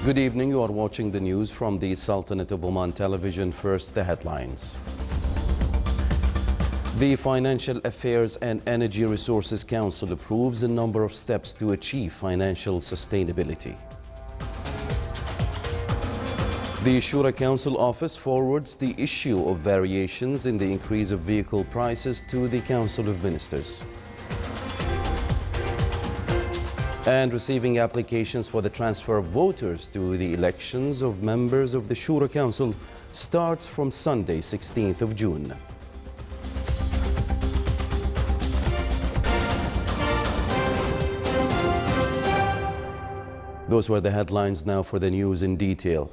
Good evening. You are watching the news from the Sultanate of Oman television. First, the headlines. The Financial Affairs and Energy Resources Council approves a number of steps to achieve financial sustainability. The Shura Council office forwards the issue of variations in the increase of vehicle prices to the Council of Ministers. And receiving applications for the transfer of voters to the elections of members of the Shura Council starts from Sunday, 16th of June. Those were the headlines. Now for the news in detail.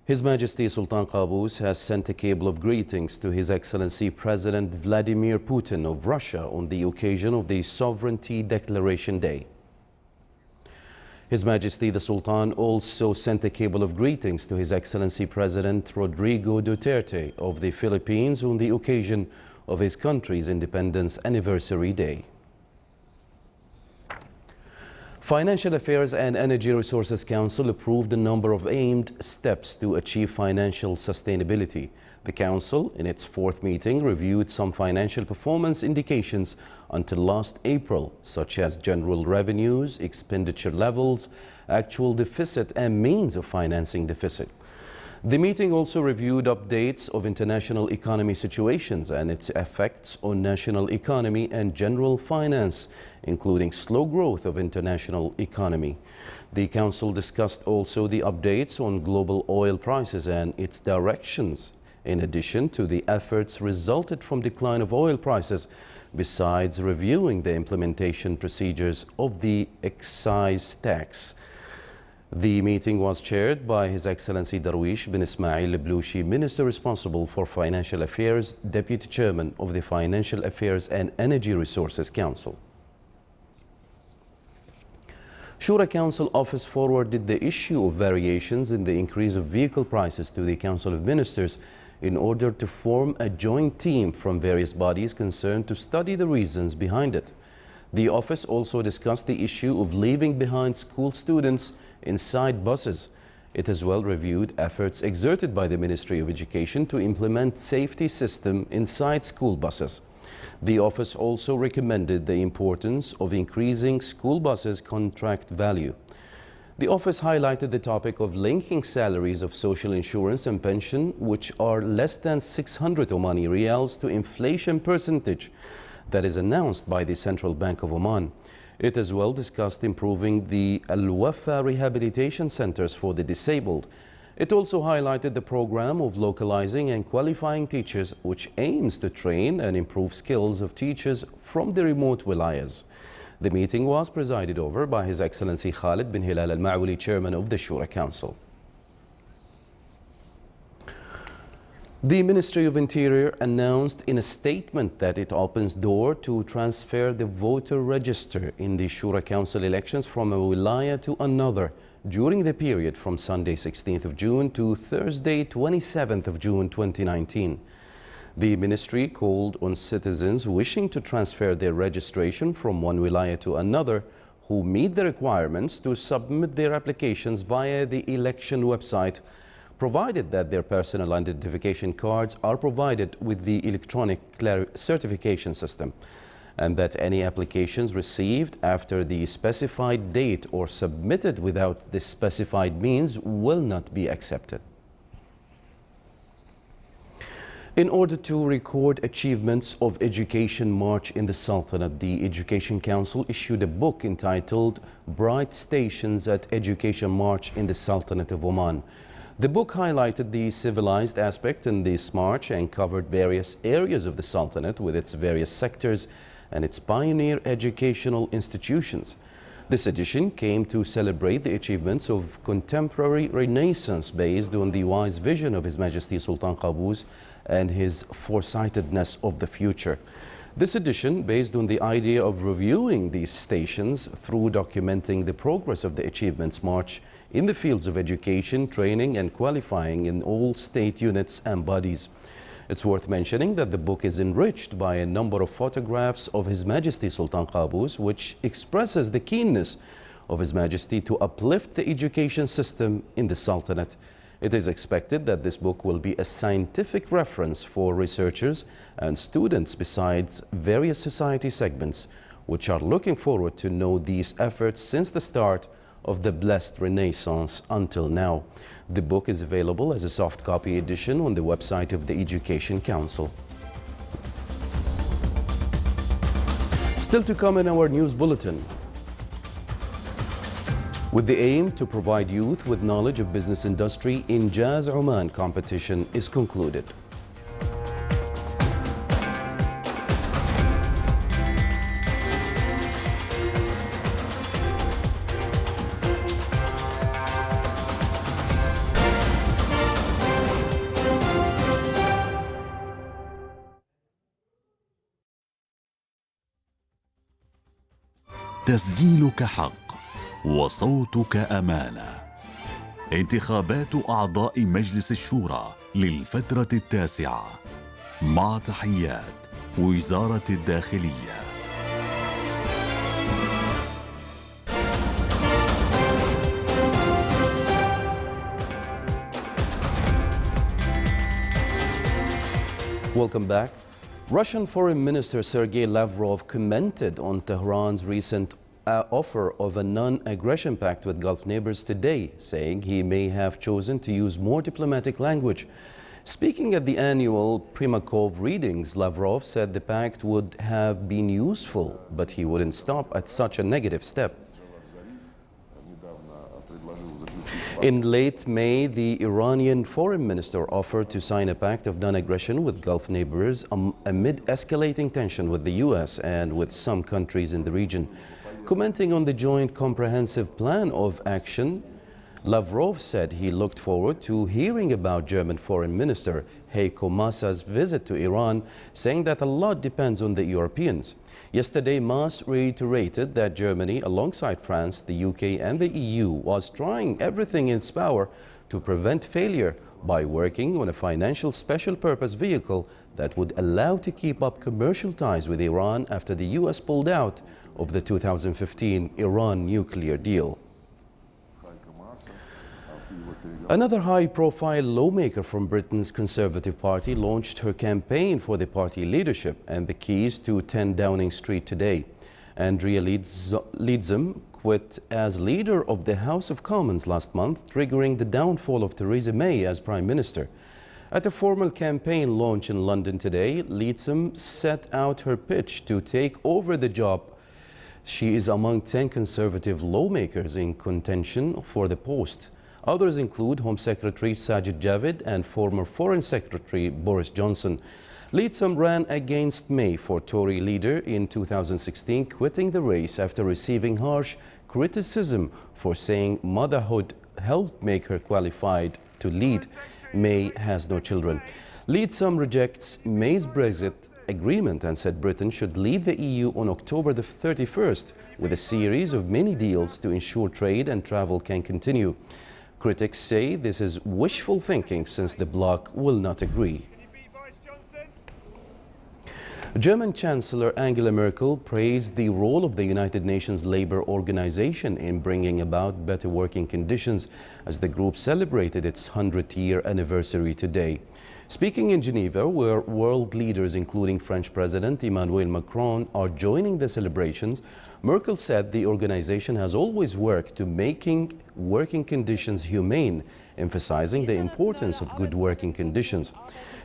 His Majesty Sultan Qaboos has sent a cable of greetings to His Excellency President Vladimir Putin of Russia on the occasion of the Sovereignty Declaration Day. His Majesty the Sultan also sent a cable of greetings to His Excellency President Rodrigo Duterte of the Philippines on the occasion of his country's Independence Anniversary Day. Financial Affairs and Energy Resources Council approved a number of aimed steps to achieve financial sustainability. The Council, in its fourth meeting, reviewed some financial performance indications until last April, such as general revenues, expenditure levels, actual deficit, and means of financing deficit. The meeting also reviewed updates of international economy situations and its effects on national economy and general finance, including slow growth of international economy. The Council discussed also the updates on global oil prices and its directions, in addition to the efforts resulted from decline of oil prices, besides reviewing the implementation procedures of the excise tax. The meeting was chaired by His Excellency Darwish bin Ismail Blushi, Minister responsible for Financial Affairs, Deputy Chairman of the Financial Affairs and Energy Resources Council. Shura Council office forwarded the issue of variations in the increase of vehicle prices to the Council of Ministers in order to form a joint team from various bodies concerned to study the reasons behind it. The office also discussed the issue of leaving behind school students inside buses. It as well reviewed efforts exerted by the Ministry of Education to implement safety system inside school buses. The office also recommended the importance of increasing school buses' contract value. The office highlighted the topic of linking salaries of social insurance and pension, which are less than 600 Omani Riyals, to inflation percentage that is announced by the Central Bank of Oman. It as well discussed improving the Al-Wafa rehabilitation centers for the disabled. It also highlighted the program of localizing and qualifying teachers, which aims to train and improve skills of teachers from the remote wilayas. The meeting was presided over by His Excellency Khalid bin Hilal Al-Ma'wali, Chairman of the Shura Council. The Ministry of Interior announced in a statement that it opens door to transfer the voter register in the Shura Council elections from a wilaya to another during the period from Sunday 16th of June to Thursday 27th of June 2019. The ministry called on citizens wishing to transfer their registration from one wilaya to another who meet the requirements to submit their applications via the election website, provided that their personal identification cards are provided with the electronic certification system, and that any applications received after the specified date or submitted without the specified means will not be accepted. In order to record achievements of Education March in the Sultanate, the Education Council issued a book entitled Bright Stations at Education March in the Sultanate of Oman. The book highlighted the civilized aspect in this march and covered various areas of the Sultanate with its various sectors and its pioneer educational institutions. This edition came to celebrate the achievements of contemporary Renaissance based on the wise vision of His Majesty Sultan Qaboos and his foresightedness of the future. This edition, based on the idea of reviewing these stations through documenting the progress of the Achievements March in the fields of education, training and qualifying in all state units and bodies. It's worth mentioning that the book is enriched by a number of photographs of His Majesty Sultan Qaboos, which expresses the keenness of His Majesty to uplift the education system in the Sultanate. It is expected that this book will be a scientific reference for researchers and students besides various society segments, which are looking forward to know these efforts since the start of the blessed Renaissance until now. The book is available as a soft copy edition on the website of the Education Council. Still to come in our news bulletin. With the aim to provide youth with knowledge of business industry, Injaz Oman competition is concluded. تسجيلك حق وصوتك أمانة. انتخابات أعضاء مجلس الشورى للفترة التاسعة، مع تحيات وزارة الداخلية. Welcome back. Russian Foreign Minister Sergei Lavrov commented on Tehran's recent offer of a non-aggression pact with Gulf neighbors today, saying he may have chosen to use more diplomatic language. Speaking at the annual Primakov readings, Lavrov said the pact would have been useful, but he wouldn't stop at such a negative step. In late May, the Iranian foreign minister offered to sign a pact of non-aggression with Gulf neighbors amid escalating tension with the US and with some countries in the region. Commenting on the joint comprehensive plan of action, Lavrov said he looked forward to hearing about German Foreign Minister Heiko Maass's visit to Iran, saying that a lot depends on the Europeans. Yesterday, Maass reiterated that Germany, alongside France, the UK and the EU, was trying everything in its power to prevent failure by working on a financial special purpose vehicle that would allow to keep up commercial ties with Iran after the US pulled out of the 2015 Iran nuclear deal. Another high-profile lawmaker from Britain's Conservative Party launched her campaign for the party leadership and the keys to 10 Downing Street today. Andrea Leadsom quit as leader of the House of Commons last month, triggering the downfall of Theresa May as Prime Minister. At a formal campaign launch in London today, Leadsom set out her pitch to take over the job. She is among 10 Conservative lawmakers in contention for the post. Others include Home Secretary Sajid Javid and former Foreign Secretary Boris Johnson. Leadsom ran against May for Tory leader in 2016, quitting the race after receiving harsh criticism for saying motherhood helped make her qualified to lead. May has no children. Leadsom rejects May's Brexit agreement and said Britain should leave the EU on October the 31st with a series of mini deals to ensure trade and travel can continue. Critics say this is wishful thinking since the bloc will not agree. German Chancellor Angela Merkel praised the role of the United Nations Labour Organization in bringing about better working conditions as the group celebrated its 100th-year anniversary today. Speaking in Geneva, where world leaders including French President Emmanuel Macron are joining the celebrations, Merkel said the organization has always worked to making working conditions humane, emphasizing the importance of good working conditions.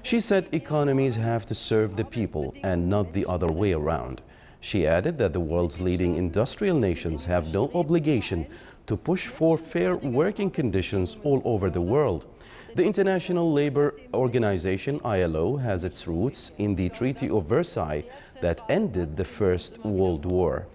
She said economies have to serve the people and not the other way around. She added that the world's leading industrial nations have no obligation to push for fair working conditions all over the world. The International Labour Organization, ILO, has its roots in the Treaty of Versailles that ended the First World War.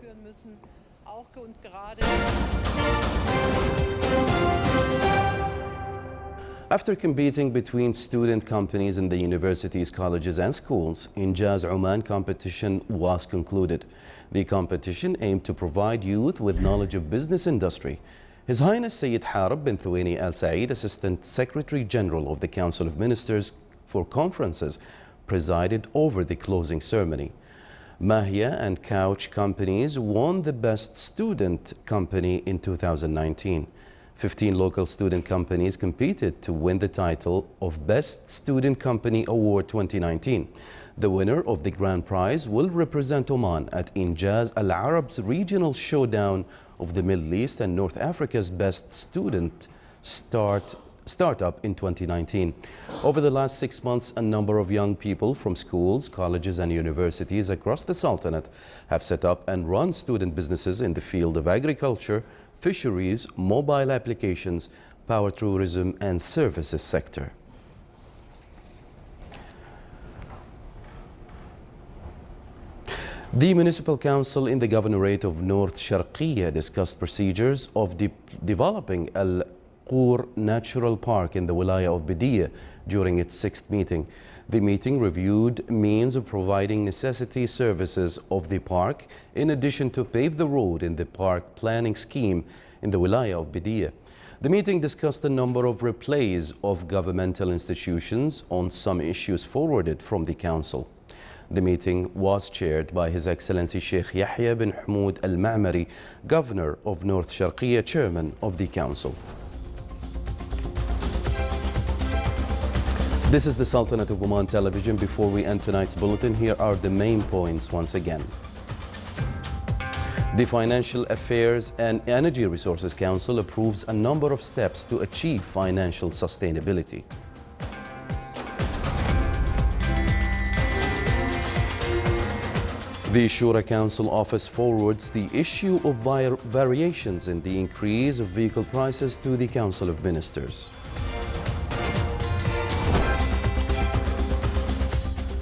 After competing between student companies in the universities, colleges and schools, Injaz Oman competition was concluded. The competition aimed to provide youth with knowledge of business industry. His Highness Sayyid Harib bin Thuwaini Al Saeed, Assistant Secretary General of the Council of Ministers for Conferences, presided over the closing ceremony. Mahia and Couch companies won the Best Student Company in 2019. 15 local student companies competed to win the title of Best Student Company Award 2019. The winner of the grand prize will represent Oman at Injaz Al Arab's regional showdown of the Middle East and North Africa's Best Student Startup in 2019. Over the last 6 months, a number of young people from schools, colleges and universities across the Sultanate have set up and run student businesses in the field of agriculture, fisheries, mobile applications, power tourism and services sector. The Municipal Council in the Governorate of North Sharqiya discussed procedures of developing Al-Qur Natural Park in the Wilaya of Bidiyah during its 6th meeting. The meeting reviewed means of providing necessity services of the park, in addition to pave the road in the park planning scheme in the Wilaya of Bidiyah. The meeting discussed a number of replays of governmental institutions on some issues forwarded from the Council. The meeting was chaired by His Excellency Sheikh Yahya bin Hamoud Al-Ma'mari, Governor of North Sharqiya, Chairman of the Council. This is the Sultanate of Oman Television. Before we end tonight's bulletin, here are the main points once again. The Financial Affairs and Energy Resources Council approves a number of steps to achieve financial sustainability. The Shura Council Office forwards the issue of variations in the increase of vehicle prices to the Council of Ministers.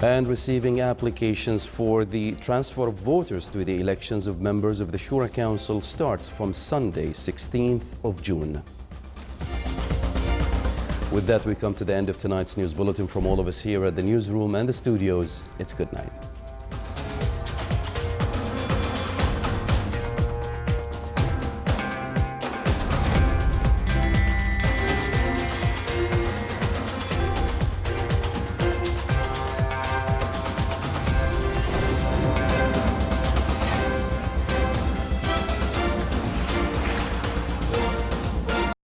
And receiving applications for the transfer of voters to the elections of members of the Shura Council starts from Sunday, 16th of June. With that, we come to the end of tonight's news bulletin. From all of us here at the newsroom and the studios, it's good night.